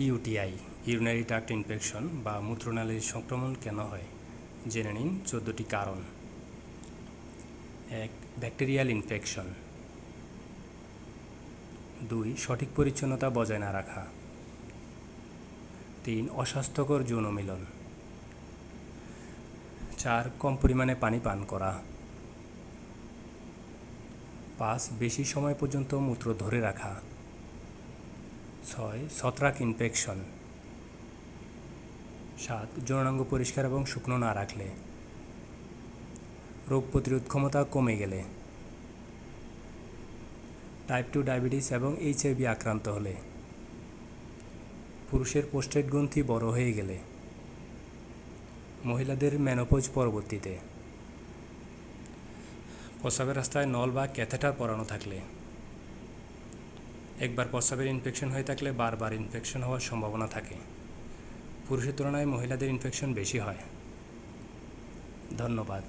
UTI urinary tract infection বা মূত্রনালীর সংক্রমণ কেন হয় জেনে নিন 14টি কারণ। 1. Bacterial infection. 2. সঠিক পরিচ্ছন্নতা বজায় না রাখা। 3. অস্বাস্থ্যকর যৌন মিলন। 4. কম পরিমাণে পানি পান করা। 5. বেশি সময় পর্যন্ত মূত্র ধরে রাখা। 6. ছত্রাক ইনফেকশন। 7. যৌনাঙ্গ পরিষ্কার এবং শুকনো না রাখলে। রোগ প্রতিরোধ ক্ষমতা কমে গেলে। টাইপ 2 ডায়াবেটিস এবং HIV আক্রান্ত হলে। পুরুষের প্রোস্টেট গ্রন্থি বড় হয়ে গেলে। মহিলাদের মেনোপজ পরবর্তীতে। প্রস্রাবের রাস্তায় নল বা ক্যাথেটার পরানো থাকলে। একবার প্রস্রাবের ইনফেকশন হয়ে থাকলে বারবার ইনফেকশন হওয়ার সম্ভাবনা থাকে। পুরুষের তুলনায় মহিলাদের ইনফেকশন বেশি হয়। ধন্যবাদ।